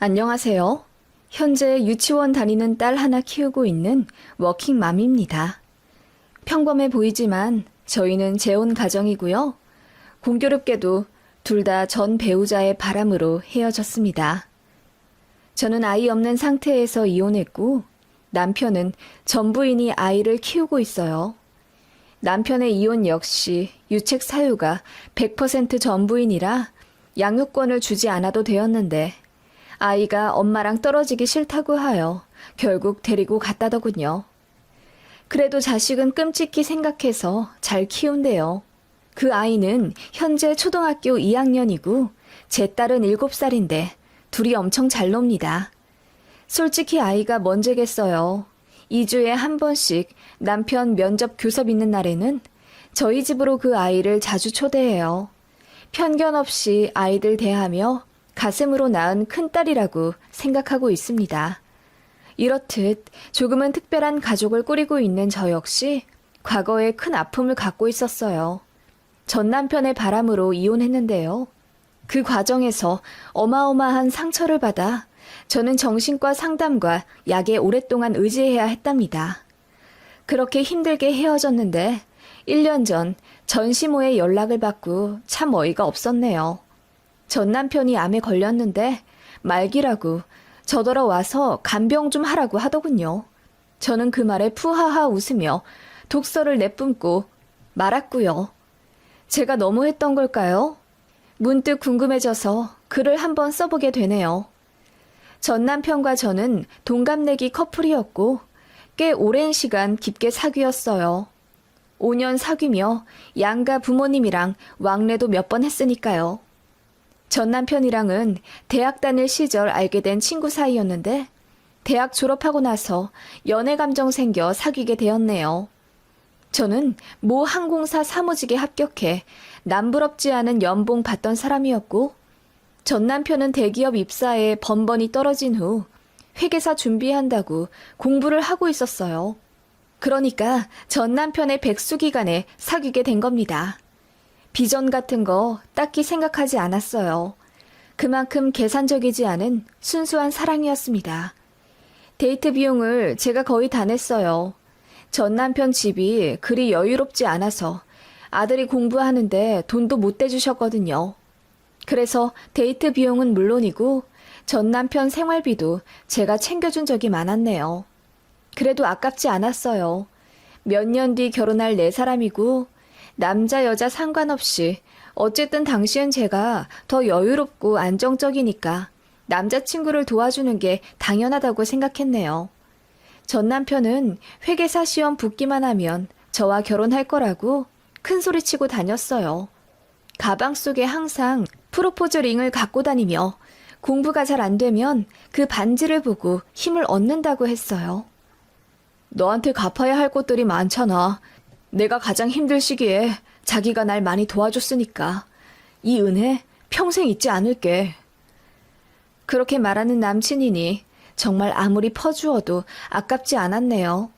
안녕하세요. 현재 유치원 다니는 딸 하나 키우고 있는 워킹맘입니다. 평범해 보이지만 저희는 재혼 가정이고요. 공교롭게도 둘 다 전 배우자의 바람으로 헤어졌습니다. 저는 아이 없는 상태에서 이혼했고 남편은 전 부인이 아이를 키우고 있어요. 남편의 이혼 역시 유책 사유가 100% 전 부인이라 양육권을 주지 않아도 되었는데 아이가 엄마랑 떨어지기 싫다고 하여 결국 데리고 갔다더군요. 그래도 자식은 끔찍히 생각해서 잘 키운대요. 그 아이는 현재 초등학교 2학년이고 제 딸은 7살인데 둘이 엄청 잘 놉니다. 솔직히 아이가 먼저겠어요. 2주에 한 번씩 남편 면접 교섭 있는 날에는 저희 집으로 그 아이를 자주 초대해요. 편견 없이 아이들 대하며 가슴으로 낳은 큰딸이라고 생각하고 있습니다. 이렇듯 조금은 특별한 가족을 꾸리고 있는 저 역시 과거에 큰 아픔을 갖고 있었어요. 전 남편의 바람으로 이혼했는데요. 그 과정에서 어마어마한 상처를 받아 저는 정신과 상담과 약에 오랫동안 의지해야 했답니다. 그렇게 힘들게 헤어졌는데 1년 전 전시모의 연락을 받고 참 어이가 없었네요. 전 남편이 암에 걸렸는데 말기라고 저더러 와서 간병 좀 하라고 하더군요. 저는 그 말에 푸하하 웃으며 독서를 내뿜고 말았고요. 제가 너무했던 걸까요? 문득 궁금해져서 글을 한번 써보게 되네요. 전 남편과 저는 동갑내기 커플이었고 꽤 오랜 시간 깊게 사귀었어요. 5년 사귀며 양가 부모님이랑 왕래도 몇 번 했으니까요. 전 남편이랑은 대학 다닐 시절 알게 된 친구 사이였는데 대학 졸업하고 나서 연애 감정 생겨 사귀게 되었네요. 저는 모 항공사 사무직에 합격해 남부럽지 않은 연봉 받던 사람이었고 전 남편은 대기업 입사에 번번이 떨어진 후 회계사 준비한다고 공부를 하고 있었어요. 그러니까 전 남편의 백수 기간에 사귀게 된 겁니다. 비전 같은 거 딱히 생각하지 않았어요. 그만큼 계산적이지 않은 순수한 사랑이었습니다. 데이트 비용을 제가 거의 다 냈어요. 전 남편 집이 그리 여유롭지 않아서 아들이 공부하는데 돈도 못 대주셨거든요. 그래서 데이트 비용은 물론이고 전 남편 생활비도 제가 챙겨준 적이 많았네요. 그래도 아깝지 않았어요. 몇 년 뒤 결혼할 네 사람이고 남자 여자 상관없이 어쨌든 당시엔 제가 더 여유롭고 안정적이니까 남자친구를 도와주는 게 당연하다고 생각했네요. 전 남편은 회계사 시험 붙기만 하면 저와 결혼할 거라고 큰 소리치고 다녔어요. 가방 속에 항상 프로포즈 링을 갖고 다니며 공부가 잘 안 되면 그 반지를 보고 힘을 얻는다고 했어요. 너한테 갚아야 할 것들이 많잖아. 내가 가장 힘들 시기에 자기가 날 많이 도와줬으니까 이 은혜 평생 잊지 않을게. 그렇게 말하는 남친이니 정말 아무리 퍼주어도 아깝지 않았네요.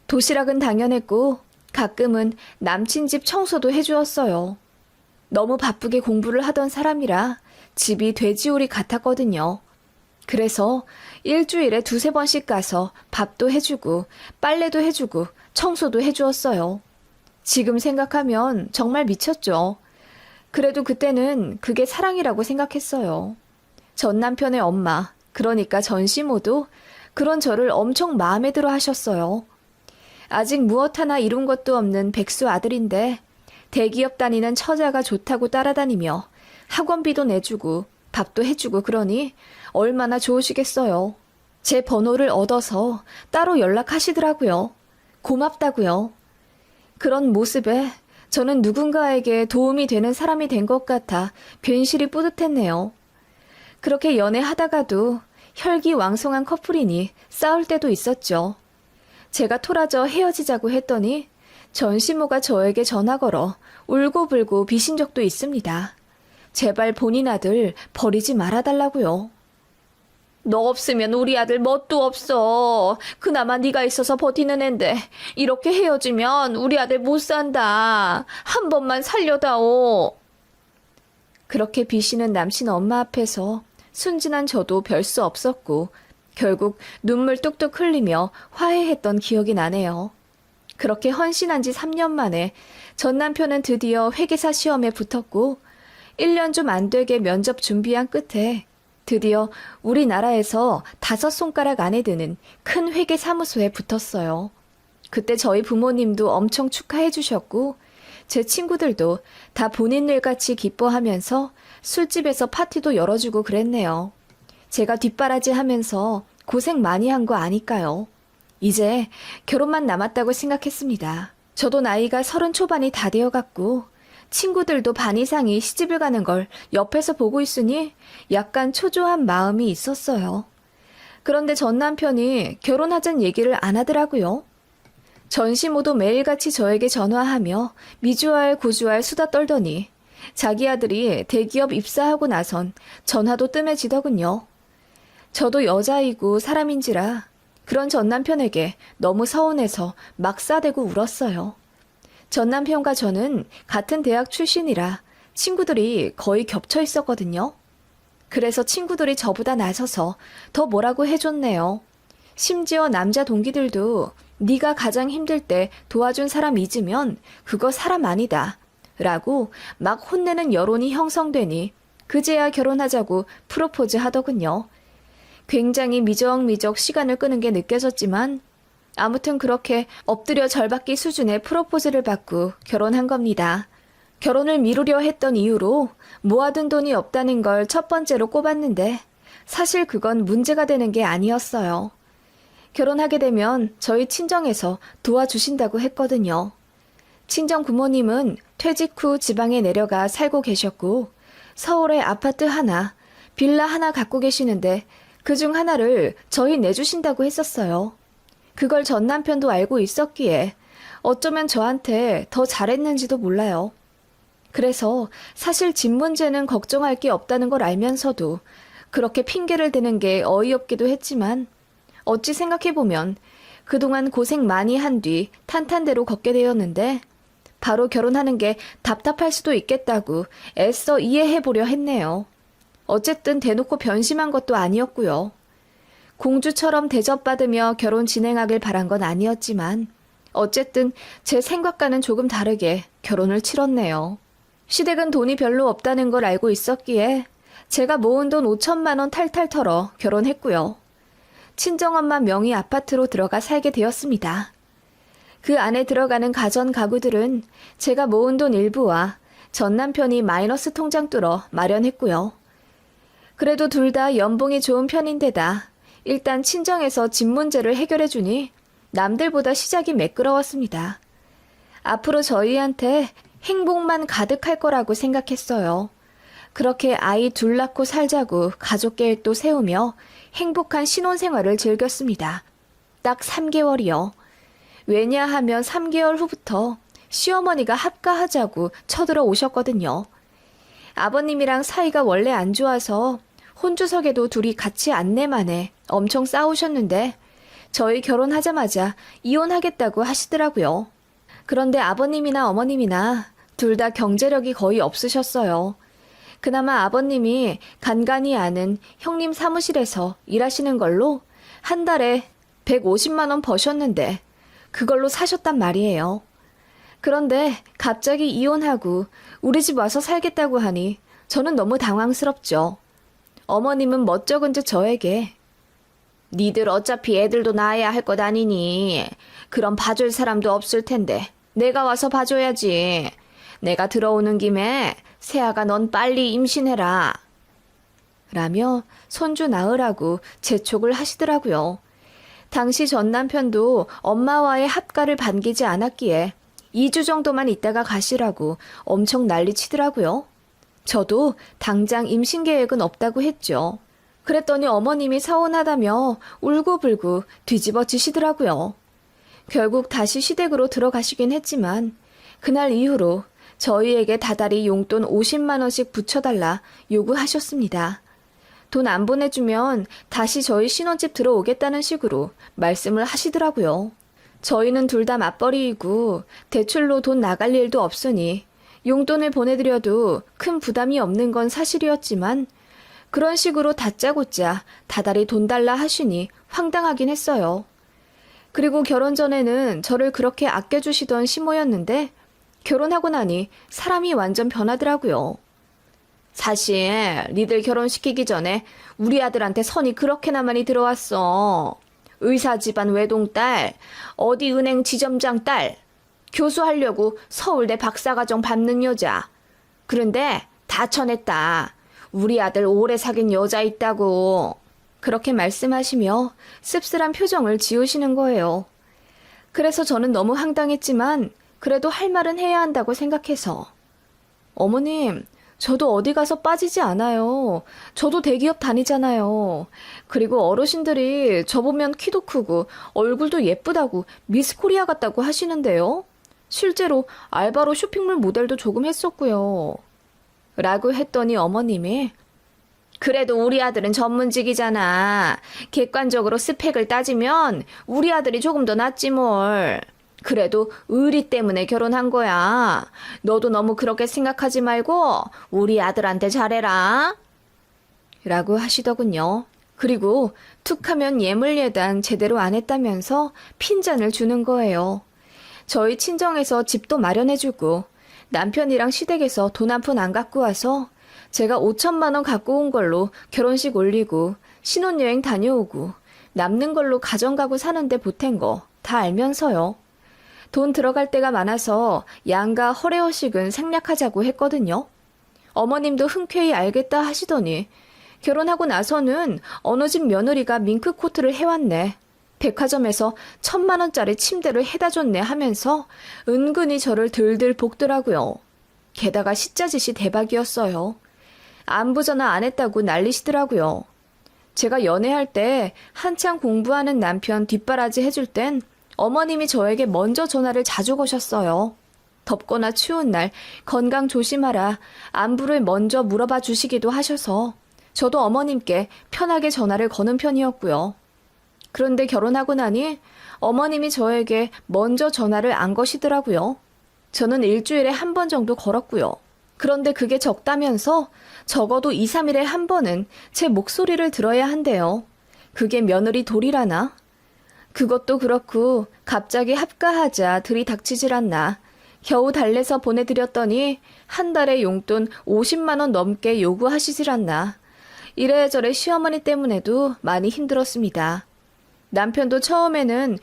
도시락은 당연했고 가끔은 남친 집 청소도 해주었어요. 너무 바쁘게 공부를 하던 사람이라 집이 돼지우리 같았거든요. 그래서 일주일에 2-3번씩 가서 밥도 해주고 빨래도 해주고 청소도 해주었어요. 지금 생각하면 정말 미쳤죠. 그래도 그때는 그게 사랑이라고 생각했어요. 전 남편의 엄마, 그러니까 전시모도 그런 저를 엄청 마음에 들어 하셨어요. 아직 무엇 하나 이룬 것도 없는 백수 아들인데 대기업 다니는 처자가 좋다고 따라다니며 학원비도 내주고 밥도 해주고 그러니 얼마나 좋으시겠어요. 제 번호를 얻어서 따로 연락하시더라고요. 고맙다고요. 그런 모습에 저는 누군가에게 도움이 되는 사람이 된 것 같아 괜시리 뿌듯했네요. 그렇게 연애하다가도 혈기왕성한 커플이니 싸울 때도 있었죠. 제가 토라져 헤어지자고 했더니 전시모가 저에게 전화 걸어 울고불고 비신 적도 있습니다. 제발 본인 아들 버리지 말아달라고요. 너 없으면 우리 아들 뭣도 없어. 그나마 네가 있어서 버티는 앤데 이렇게 헤어지면 우리 아들 못 산다. 한 번만 살려다오. 그렇게 비시는 남친 엄마 앞에서 순진한 저도 별 수 없었고 결국 눈물 뚝뚝 흘리며 화해했던 기억이 나네요. 그렇게 헌신한 지 3년 만에 전 남편은 드디어 회계사 시험에 붙었고 1년 좀 안 되게 면접 준비한 끝에 드디어 우리나라에서 5손가락 안에 드는 큰 회계사무소에 붙었어요. 그때 저희 부모님도 엄청 축하해 주셨고 제 친구들도 다 본인 일같이 기뻐하면서 술집에서 파티도 열어주고 그랬네요. 제가 뒷바라지 하면서 고생 많이 한 거 아니까요. 이제 결혼만 남았다고 생각했습니다. 저도 나이가 30 초반이 다 되어갔고 친구들도 반 이상이 시집을 가는 걸 옆에서 보고 있으니 약간 초조한 마음이 있었어요. 그런데 전 남편이 결혼하자는 얘기를 안 하더라고요. 전시모도 매일같이 저에게 전화하며 미주알 고주알 수다 떨더니 자기 아들이 대기업 입사하고 나선 전화도 뜸해지더군요. 저도 여자이고 사람인지라 그런 전 남편에게 너무 서운해서 막 싸대고 울었어요. 전 남편과 저는 같은 대학 출신이라 친구들이 거의 겹쳐 있었거든요. 그래서 친구들이 저보다 나서서 더 뭐라고 해줬네요. 심지어 남자 동기들도 네가 가장 힘들 때 도와준 사람 잊으면 그거 사람 아니다 라고 막 혼내는 여론이 형성되니 그제야 결혼하자고 프로포즈 하더군요. 굉장히 미적미적 시간을 끄는 게 느껴졌지만 아무튼 그렇게 엎드려 절받기 수준의 프로포즈를 받고 결혼한 겁니다. 결혼을 미루려 했던 이유로 모아둔 돈이 없다는 걸 첫 번째로 꼽았는데 사실 그건 문제가 되는 게 아니었어요. 결혼하게 되면 저희 친정에서 도와주신다고 했거든요. 친정 부모님은 퇴직 후 지방에 내려가 살고 계셨고 서울에 아파트 하나, 빌라 하나 갖고 계시는데 그중 하나를 저희 내주신다고 했었어요. 그걸 전 남편도 알고 있었기에 어쩌면 저한테 더 잘했는지도 몰라요. 그래서 사실 집 문제는 걱정할 게 없다는 걸 알면서도 그렇게 핑계를 대는 게 어이없기도 했지만 어찌 생각해보면 그동안 고생 많이 한 뒤 탄탄대로 걷게 되었는데 바로 결혼하는 게 답답할 수도 있겠다고 애써 이해해보려 했네요. 어쨌든 대놓고 변심한 것도 아니었고요. 공주처럼 대접받으며 결혼 진행하길 바란 건 아니었지만 어쨌든 제 생각과는 조금 다르게 결혼을 치렀네요. 시댁은 돈이 별로 없다는 걸 알고 있었기에 제가 모은 돈 5천만 원 탈탈 털어 결혼했고요. 친정엄마 명의 아파트로 들어가 살게 되었습니다. 그 안에 들어가는 가전 가구들은 제가 모은 돈 일부와 전 남편이 마이너스 통장 뚫어 마련했고요. 그래도 둘 다 연봉이 좋은 편인데다 일단 친정에서 집 문제를 해결해주니 남들보다 시작이 매끄러웠습니다. 앞으로 저희한테 행복만 가득할 거라고 생각했어요. 그렇게 아이 둘 낳고 살자고 가족 계획도 세우며 행복한 신혼생활을 즐겼습니다. 딱 3개월이요. 왜냐하면 3개월 후부터 시어머니가 합가하자고 쳐들어 오셨거든요. 아버님이랑 사이가 원래 안 좋아서 혼주석에도 둘이 같이 안내만에 엄청 싸우셨는데 저희 결혼하자마자 이혼하겠다고 하시더라고요. 그런데 아버님이나 어머님이나 둘 다 경제력이 거의 없으셨어요. 그나마 아버님이 간간히 아는 형님 사무실에서 일하시는 걸로 한 달에 150만 원 버셨는데 그걸로 사셨단 말이에요. 그런데 갑자기 이혼하고 우리 집 와서 살겠다고 하니 저는 너무 당황스럽죠. 어머님은 멋쩍은 듯 저에게 니들 어차피 애들도 낳아야 할 것 아니니 그럼 봐줄 사람도 없을 텐데 내가 와서 봐줘야지. 내가 들어오는 김에 세아가 넌 빨리 임신해라. 라며 손주 낳으라고 재촉을 하시더라고요. 당시 전 남편도 엄마와의 합가를 반기지 않았기에 2주 정도만 있다가 가시라고 엄청 난리치더라고요. 저도 당장 임신 계획은 없다고 했죠. 그랬더니 어머님이 서운하다며 울고불고 뒤집어지시더라고요. 결국 다시 시댁으로 들어가시긴 했지만 그날 이후로 저희에게 다달이 용돈 50만 원씩 붙여달라 요구하셨습니다. 돈 안 보내주면 다시 저희 신혼집 들어오겠다는 식으로 말씀을 하시더라고요. 저희는 둘 다 맞벌이이고 대출로 돈 나갈 일도 없으니 용돈을 보내드려도 큰 부담이 없는 건 사실이었지만 그런 식으로 다짜고짜 다달이 돈 달라 하시니 황당하긴 했어요. 그리고 결혼 전에는 저를 그렇게 아껴주시던 시모였는데 결혼하고 나니 사람이 완전 변하더라고요. 사실 니들 결혼시키기 전에 우리 아들한테 선이 그렇게나 많이 들어왔어. 의사 집안 외동딸, 어디 은행 지점장 딸, 교수하려고 서울대 박사과정 밟는 여자. 그런데 다 쳐냈다. 우리 아들 오래 사귄 여자 있다고. 그렇게 말씀하시며 씁쓸한 표정을 지으시는 거예요. 그래서 저는 너무 황당했지만 그래도 할 말은 해야 한다고 생각해서. 어머님, 저도 어디 가서 빠지지 않아요. 저도 대기업 다니잖아요. 그리고 어르신들이 저보면 키도 크고 얼굴도 예쁘다고 미스 코리아 같다고 하시는데요. 실제로 알바로 쇼핑몰 모델도 조금 했었고요. 라고 했더니 어머님이 그래도 우리 아들은 전문직이잖아. 객관적으로 스펙을 따지면 우리 아들이 조금 더 낫지 뭘. 그래도 의리 때문에 결혼한 거야. 너도 너무 그렇게 생각하지 말고 우리 아들한테 잘해라. 라고 하시더군요. 그리고 툭 하면 예물예단 제대로 안 했다면서 핀잔을 주는 거예요. 저희 친정에서 집도 마련해주고 남편이랑 시댁에서 돈 한 푼 안 갖고 와서 제가 5천만 원 갖고 온 걸로 결혼식 올리고 신혼여행 다녀오고 남는 걸로 가정가구 사는데 보탠 거 다 알면서요. 돈 들어갈 때가 많아서 양가 허례허식은 생략하자고 했거든요. 어머님도 흔쾌히 알겠다 하시더니 결혼하고 나서는 어느 집 며느리가 밍크코트를 해왔네. 백화점에서 1,000만 원짜리 침대를 해다 줬네 하면서 은근히 저를 들들 볶더라고요. 게다가 시짜짓이 대박이었어요. 안부 전화 안 했다고 난리시더라고요. 제가 연애할 때 한창 공부하는 남편 뒷바라지 해줄 땐 어머님이 저에게 먼저 전화를 자주 거셨어요. 덥거나 추운 날 건강 조심하라 안부를 먼저 물어봐 주시기도 하셔서 저도 어머님께 편하게 전화를 거는 편이었고요. 그런데 결혼하고 나니 어머님이 저에게 먼저 전화를 안 거시더라고요. 저는 일주일에 한 번 정도 걸었고요. 그런데 그게 적다면서 적어도 2, 3일에 한 번은 제 목소리를 들어야 한대요. 그게 며느리 도리라나? 그것도 그렇고 갑자기 합가하자 들이닥치질 않나. 겨우 달래서 보내드렸더니 한 달에 용돈 50만 원 넘게 요구하시질 않나. 이래저래 시어머니 때문에도 많이 힘들었습니다. 남편도 처음에는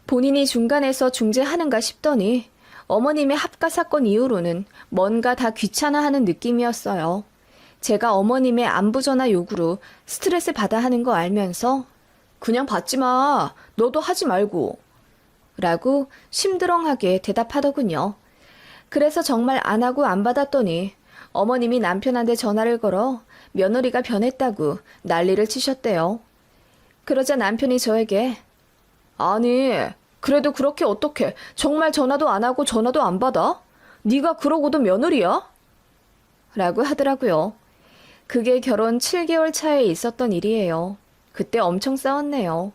본인이 중간에서 중재하는가 싶더니 어머님의 합가 사건 이후로는 뭔가 다 귀찮아하는 느낌이었어요. 제가 어머님의 안부 전화 요구로 스트레스 받아 하는 거 알면서 그냥 받지 마. 너도 하지 말고. 라고 심드렁하게 대답하더군요. 그래서 정말 안 하고 안 받았더니 어머님이 남편한테 전화를 걸어 며느리가 변했다고 난리를 치셨대요. 그러자 남편이 저에게 아니 그래도 그렇게 어떡해. 정말 전화도 안 하고 전화도 안 받아? 네가 그러고도 며느리야? 라고 하더라고요. 그게 결혼 7개월 차에 있었던 일이에요. 그때 엄청 싸웠네요.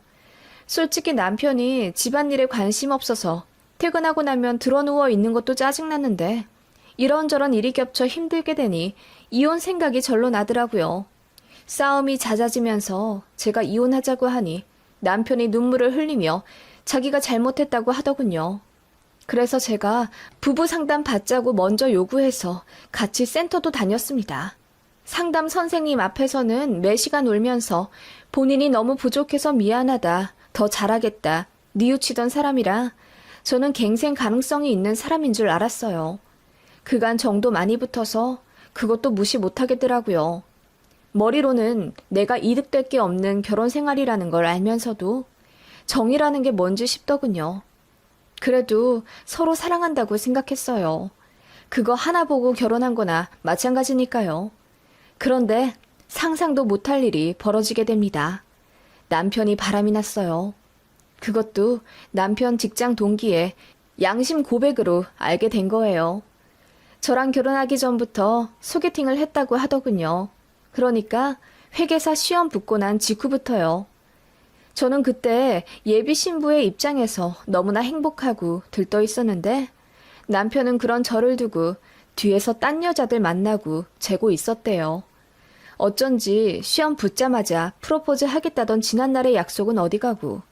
솔직히 남편이 집안일에 관심 없어서 퇴근하고 나면 드러누워 있는 것도 짜증났는데 이런저런 일이 겹쳐 힘들게 되니 이혼 생각이 절로 나더라고요. 싸움이 잦아지면서 제가 이혼하자고 하니 남편이 눈물을 흘리며 자기가 잘못했다고 하더군요. 그래서 제가 부부 상담 받자고 먼저 요구해서 같이 센터도 다녔습니다. 상담 선생님 앞에서는 매시간 울면서 본인이 너무 부족해서 미안하다, 더 잘하겠다, 뉘우치던 사람이라 저는 갱생 가능성이 있는 사람인 줄 알았어요. 그간 정도 많이 붙어서 그것도 무시 못하겠더라고요. 머리로는 내가 이득될 게 없는 결혼 생활이라는 걸 알면서도 정이라는 게 뭔지 싶더군요. 그래도 서로 사랑한다고 생각했어요. 그거 하나 보고 결혼한 거나 마찬가지니까요. 그런데 상상도 못할 일이 벌어지게 됩니다. 남편이 바람이 났어요. 그것도 남편 직장 동기의 양심 고백으로 알게 된 거예요. 저랑 결혼하기 전부터 소개팅을 했다고 하더군요. 그러니까 회계사 시험 붙고 난 직후부터요. 저는 그때 예비 신부의 입장에서 너무나 행복하고 들떠 있었는데 남편은 그런 저를 두고 뒤에서 딴 여자들 만나고 재고 있었대요. 어쩐지 시험 붙자마자 프로포즈 하겠다던 지난날의 약속은 어디 가고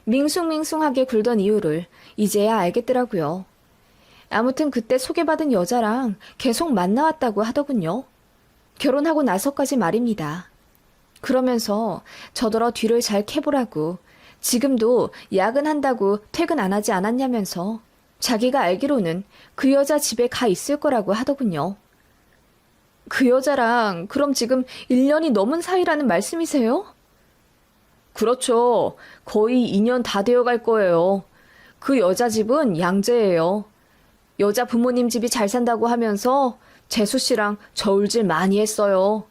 밍숭밍숭하게 굴던 이유를 이제야 알겠더라고요. 아무튼 그때 소개받은 여자랑 계속 만나왔다고 하더군요. 결혼하고 나서까지 말입니다. 그러면서 저더러 뒤를 잘 캐보라고 지금도 야근한다고 퇴근 안 하지 않았냐면서 자기가 알기로는 그 여자 집에 가 있을 거라고 하더군요. 그 여자랑 그럼 지금 1년이 넘은 사이라는 말씀이세요? 그렇죠. 거의 2년 다 되어 갈 거예요. 그 여자 집은 양재예요. 여자 부모님 집이 잘 산다고 하면서 재수 씨랑 저울질 많이 했어요.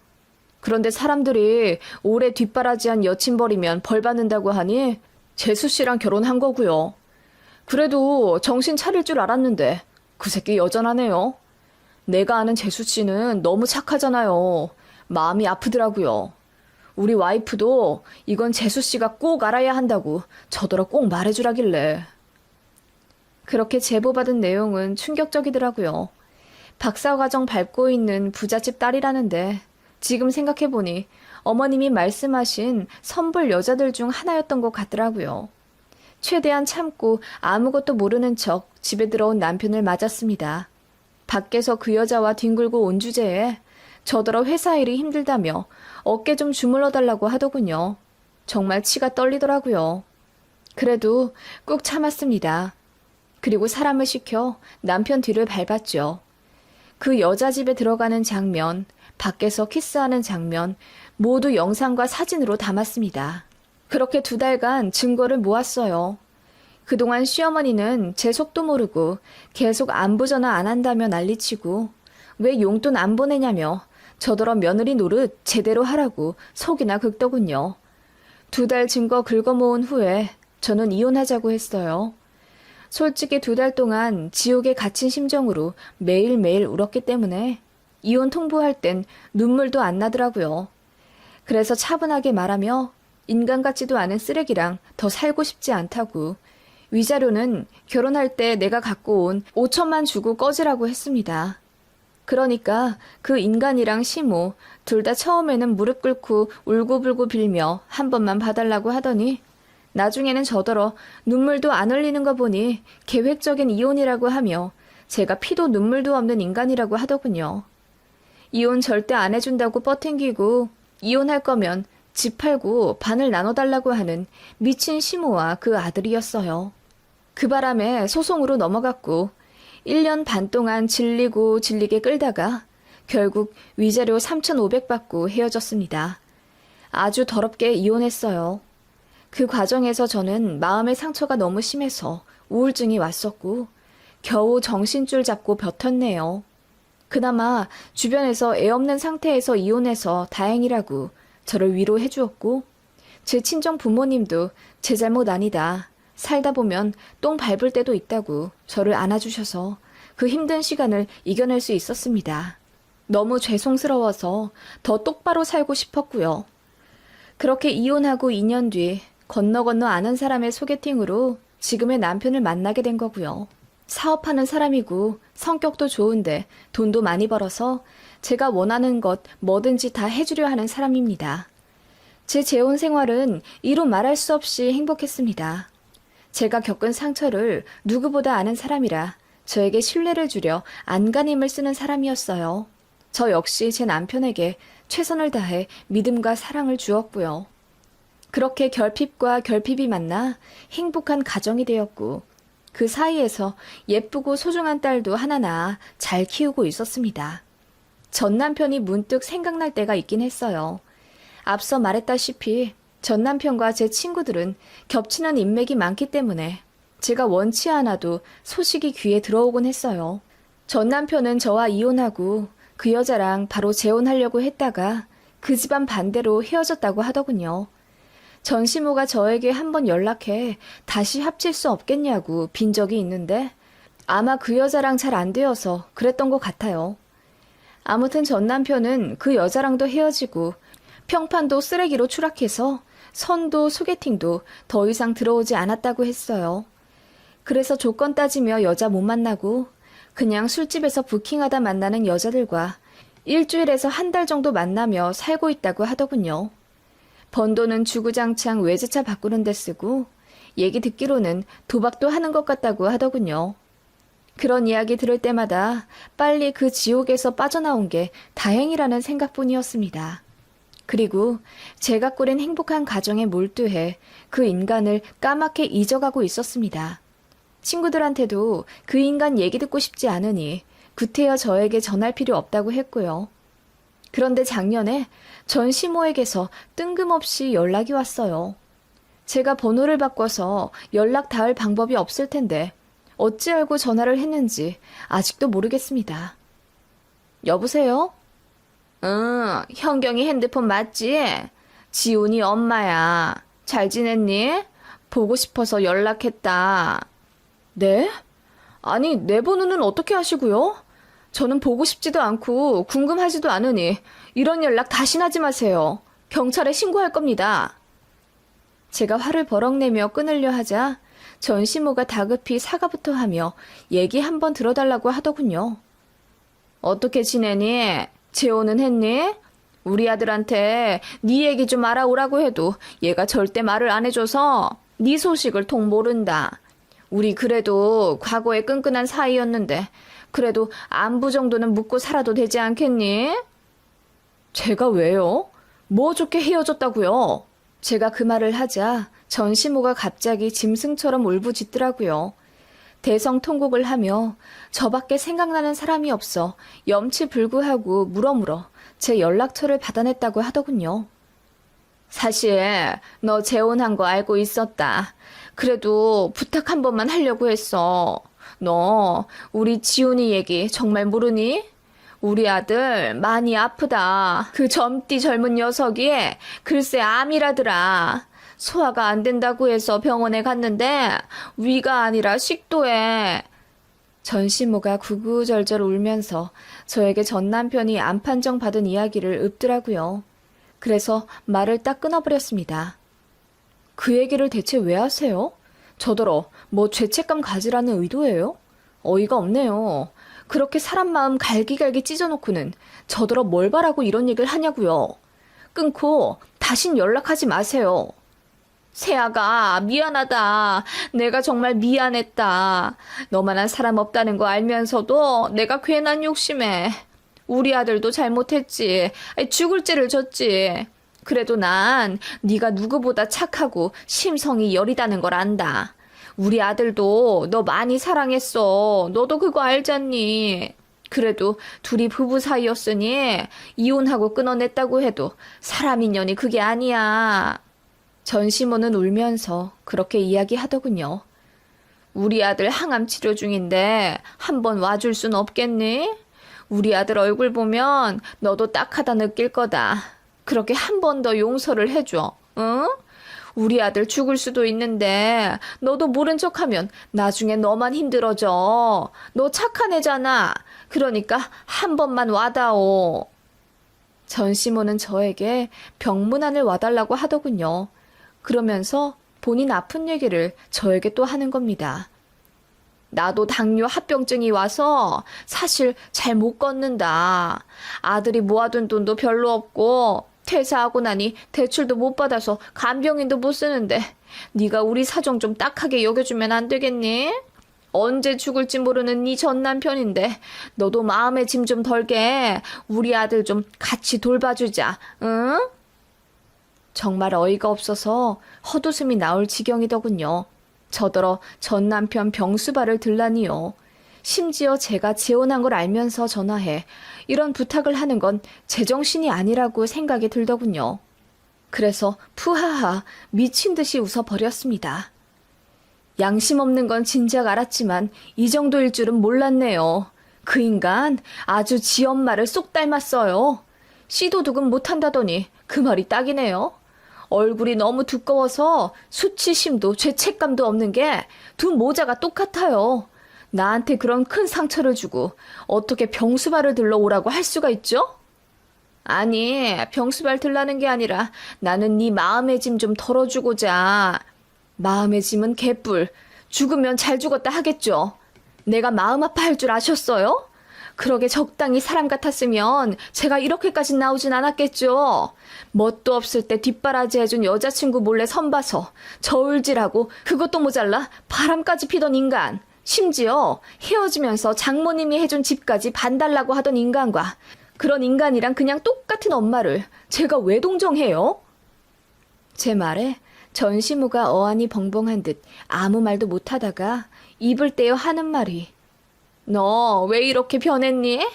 그런데 사람들이 오래 뒷바라지한 여친 버리면 벌 받는다고 하니 재수 씨랑 결혼한 거고요. 그래도 정신 차릴 줄 알았는데 그 새끼 여전하네요. 내가 아는 재수 씨는 너무 착하잖아요. 마음이 아프더라고요. 우리 와이프도 이건 재수 씨가 꼭 알아야 한다고 저더러 꼭 말해주라길래. 그렇게 제보받은 내용은 충격적이더라고요. 박사과정 밟고 있는 부잣집 딸이라는데 지금 생각해보니 어머님이 말씀하신 선불 여자들 중 하나였던 것 같더라고요. 최대한 참고 아무것도 모르는 척 집에 들어온 남편을 맞았습니다. 밖에서 그 여자와 뒹굴고 온 주제에 저더러 회사 일이 힘들다며 어깨 좀 주물러 달라고 하더군요. 정말 치가 떨리더라고요. 그래도 꾹 참았습니다. 그리고 사람을 시켜 남편 뒤를 밟았죠. 그 여자 집에 들어가는 장면, 밖에서 키스하는 장면 모두 영상과 사진으로 담았습니다. 그렇게 2달간 증거를 모았어요. 그동안 시어머니는 제 속도 모르고 계속 안부 전화 안 한다며 난리치고 왜 용돈 안 보내냐며 저더러 며느리 노릇 제대로 하라고 속이나 긁더군요. 2달 증거 긁어 모은 후에 저는 이혼하자고 했어요. 솔직히 2달 동안 지옥에 갇힌 심정으로 매일매일 울었기 때문에 이혼 통보할 땐 눈물도 안 나더라고요. 그래서 차분하게 말하며 인간 같지도 않은 쓰레기랑 더 살고 싶지 않다고 위자료는 결혼할 때 내가 갖고 온 5천만 주고 꺼지라고 했습니다. 그러니까 그 인간이랑 시모 둘 다 처음에는 무릎 꿇고 울고불고 빌며 한 번만 봐달라고 하더니 나중에는 저더러 눈물도 안 흘리는 거 보니 계획적인 이혼이라고 하며 제가 피도 눈물도 없는 인간이라고 하더군요. 이혼 절대 안 해준다고 뻗탱기고 이혼할 거면 집 팔고 반을 나눠달라고 하는 미친 시모와 그 아들이었어요. 그 바람에 소송으로 넘어갔고 1년 반 동안 질리고 질리게 끌다가 결국 위자료 3,500 받고 헤어졌습니다. 아주 더럽게 이혼했어요. 그 과정에서 저는 마음의 상처가 너무 심해서 우울증이 왔었고 겨우 정신줄 잡고 버텼네요. 그나마 주변에서 애 없는 상태에서 이혼해서 다행이라고 저를 위로해 주었고 제 친정 부모님도 제 잘못 아니다. 살다 보면 똥 밟을 때도 있다고 저를 안아주셔서 그 힘든 시간을 이겨낼 수 있었습니다. 너무 죄송스러워서 더 똑바로 살고 싶었고요. 그렇게 이혼하고 2년 뒤 건너 아는 사람의 소개팅으로 지금의 남편을 만나게 된 거고요. 사업하는 사람이고 성격도 좋은데 돈도 많이 벌어서 제가 원하는 것 뭐든지 다 해주려 하는 사람입니다. 제 재혼 생활은 이루 말할 수 없이 행복했습니다. 제가 겪은 상처를 누구보다 아는 사람이라 저에게 신뢰를 주려 안간힘을 쓰는 사람이었어요. 저 역시 제 남편에게 최선을 다해 믿음과 사랑을 주었고요. 그렇게 결핍과 결핍이 만나 행복한 가정이 되었고 그 사이에서 예쁘고 소중한 딸도 하나 낳아 잘 키우고 있었습니다. 전 남편이 문득 생각날 때가 있긴 했어요. 앞서 말했다시피 전 남편과 제 친구들은 겹치는 인맥이 많기 때문에 제가 원치 않아도 소식이 귀에 들어오곤 했어요. 전 남편은 저와 이혼하고 그 여자랑 바로 재혼하려고 했다가 그 집안 반대로 헤어졌다고 하더군요. 전시모가 저에게 한번 연락해 다시 합칠 수 없겠냐고 빈 적이 있는데 아마 그 여자랑 잘 안 되어서 그랬던 것 같아요. 아무튼 전 남편은 그 여자랑도 헤어지고 평판도 쓰레기로 추락해서 선도 소개팅도 더 이상 들어오지 않았다고 했어요. 그래서 조건 따지며 여자 못 만나고 그냥 술집에서 부킹하다 만나는 여자들과 일주일에서 한 달 정도 만나며 살고 있다고 하더군요. 번 돈은 주구장창 외제차 바꾸는 데 쓰고 얘기 듣기로는 도박도 하는 것 같다고 하더군요. 그런 이야기 들을 때마다 빨리 그 지옥에서 빠져나온 게 다행이라는 생각뿐이었습니다. 그리고 제가 꾸린 행복한 가정에 몰두해 그 인간을 까맣게 잊어가고 있었습니다. 친구들한테도 그 인간 얘기 듣고 싶지 않으니 구태여 저에게 전할 필요 없다고 했고요. 그런데 작년에 전 시모에게서 뜬금없이 연락이 왔어요. 제가 번호를 바꿔서 연락 닿을 방법이 없을 텐데 어찌 알고 전화를 했는지 아직도 모르겠습니다. 여보세요? 응, 현경이 핸드폰 맞지? 지훈이 엄마야. 잘 지냈니? 보고 싶어서 연락했다. 네? 아니, 내 번호는 어떻게 하시고요? 저는 보고 싶지도 않고 궁금하지도 않으니 이런 연락 다신 하지 마세요. 경찰에 신고할 겁니다. 제가 화를 버럭 내며 끊으려 하자 전 시모가 다급히 사과부터 하며 얘기 한번 들어달라고 하더군요. 어떻게 지내니? 재혼은 했니? 우리 아들한테 네 얘기 좀 알아오라고 해도 얘가 절대 말을 안 해줘서 네 소식을 통 모른다. 우리 그래도 과거에 끈끈한 사이였는데 그래도 안부 정도는 묻고 살아도 되지 않겠니? 제가 왜요? 뭐 좋게 헤어졌다고요? 제가 그 말을 하자 전 시모가 갑자기 짐승처럼 울부짖더라고요. 대성통곡을 하며 저밖에 생각나는 사람이 없어 염치불구하고 물어물어 제 연락처를 받아냈다고 하더군요. 사실 너 재혼한 거 알고 있었다. 그래도 부탁 한 번만 하려고 했어. 너 우리 지훈이 얘기 정말 모르니? 우리 아들 많이 아프다. 그 젊디 젊은 녀석이 글쎄 암이라더라. 소화가 안 된다고 해서 병원에 갔는데 위가 아니라 식도에. 전 시모가 구구절절 울면서 저에게 전 남편이 암 판정 받은 이야기를 읊더라고요. 그래서 말을 딱 끊어버렸습니다. 그 얘기를 대체 왜 하세요? 저더러 뭐 죄책감 가지라는 의도예요? 어이가 없네요. 그렇게 사람 마음 갈기갈기 찢어놓고는 저더러 뭘 바라고 이런 얘기를 하냐고요. 끊고 다신 연락하지 마세요. 세아가 미안하다. 내가 정말 미안했다. 너만한 사람 없다는 거 알면서도 내가 괜한 욕심에. 우리 아들도 잘못했지. 죽을 죄를 졌지. 그래도 난 네가 누구보다 착하고 심성이 여리다는 걸 안다. 우리 아들도 너 많이 사랑했어. 너도 그거 알잖니. 그래도 둘이 부부 사이였으니 이혼하고 끊어냈다고 해도 사람 인연이 그게 아니야. 전 시모는 울면서 그렇게 이야기하더군요. 우리 아들 항암 치료 중인데 한번 와줄 순 없겠니? 우리 아들 얼굴 보면 너도 딱하다 느낄 거다. 그렇게 한 번 더 용서를 해줘. 응? 우리 아들 죽을 수도 있는데 너도 모른 척하면 나중에 너만 힘들어져. 너 착한 애잖아. 그러니까 한 번만 와다오. 전 시모는 저에게 병문안을 와달라고 하더군요. 그러면서 본인 아픈 얘기를 저에게 또 하는 겁니다. 나도 당뇨 합병증이 와서 사실 잘 못 걷는다. 아들이 모아둔 돈도 별로 없고 퇴사하고 나니 대출도 못 받아서 간병인도 못 쓰는데 네가 우리 사정 좀 딱하게 여겨주면 안 되겠니? 언제 죽을지 모르는 네 전 남편인데 너도 마음의 짐 좀 덜게 우리 아들 좀 같이 돌봐주자. 응? 정말 어이가 없어서 헛웃음이 나올 지경이더군요. 저더러 전 남편 병수발을 들라니요. 심지어 제가 재혼한 걸 알면서 전화해 이런 부탁을 하는 건 제정신이 아니라고 생각이 들더군요. 그래서 푸하하 미친 듯이 웃어버렸습니다. 양심 없는 건 진작 알았지만 이 정도일 줄은 몰랐네요. 그 인간 아주 지 엄마를 쏙 닮았어요. 씨도둑은 못한다더니 그 말이 딱이네요. 얼굴이 너무 두꺼워서 수치심도 죄책감도 없는 게 두 모자가 똑같아요. 나한테 그런 큰 상처를 주고 어떻게 병수발을 들러오라고 할 수가 있죠? 아니, 병수발 들라는 게 아니라 나는 네 마음의 짐 좀 덜어주고자. 마음의 짐은 개뿔. 죽으면 잘 죽었다 하겠죠. 내가 마음 아파할 줄 아셨어요? 그러게 적당히 사람 같았으면 제가 이렇게까지 나오진 않았겠죠. 뭣도 없을 때 뒷바라지 해준 여자친구 몰래 선봐서 저울질하고 그것도 모자라 바람까지 피던 인간. 심지어 헤어지면서 장모님이 해준 집까지 반달라고 하던 인간과 그런 인간이랑 그냥 똑같은 엄마를 제가 왜 동정해요? 제 말에 전시무가 어안이 벙벙한 듯 아무 말도 못하다가 입을 떼어 하는 말이 너 왜 이렇게 변했니?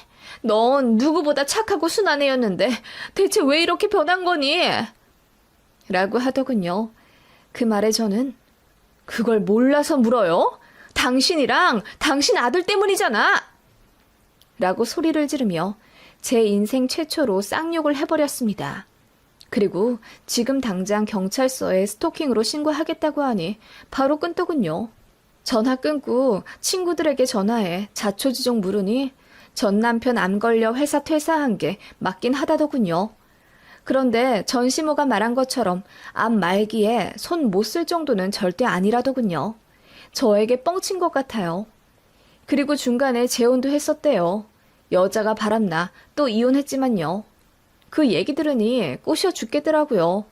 넌 누구보다 착하고 순한 애였는데 대체 왜 이렇게 변한 거니? 라고 하더군요. 그 말에 저는 그걸 몰라서 물어요? 당신이랑 당신 아들 때문이잖아! 라고 소리를 지르며 제 인생 최초로 쌍욕을 해버렸습니다. 그리고 지금 당장 경찰서에 스토킹으로 신고하겠다고 하니 바로 끊더군요. 전화 끊고 친구들에게 전화해 자초지종 물으니 전 남편 암 걸려 회사 퇴사한 게 맞긴 하다더군요. 그런데 전시모가 말한 것처럼 암 말기에 손 못 쓸 정도는 절대 아니라더군요. 저에게 뻥친 것 같아요. 그리고 중간에 재혼도 했었대요. 여자가 바람나 또 이혼했지만요. 그 얘기 들으니 꼬셔 죽겠더라고요.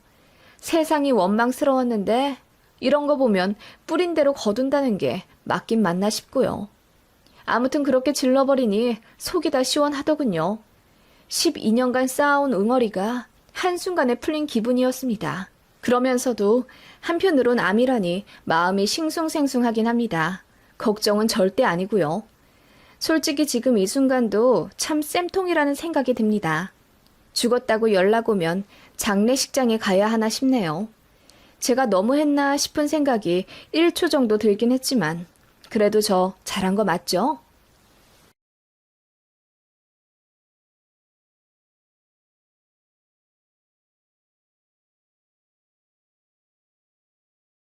세상이 원망스러웠는데 이런 거 보면 뿌린 대로 거둔다는 게 맞긴 맞나 싶고요. 아무튼 그렇게 질러버리니 속이 다 시원하더군요. 12년간 쌓아온 응어리가 한순간에 풀린 기분이었습니다. 그러면서도 한편으론 암이라니 마음이 싱숭생숭하긴 합니다. 걱정은 절대 아니고요. 솔직히 지금 이 순간도 참 쌤통이라는 생각이 듭니다. 죽었다고 연락 오면 장례식장에 가야 하나 싶네요. 제가 너무했나 싶은 생각이 1초 정도 들긴 했지만 그래도 저 잘한 거 맞죠?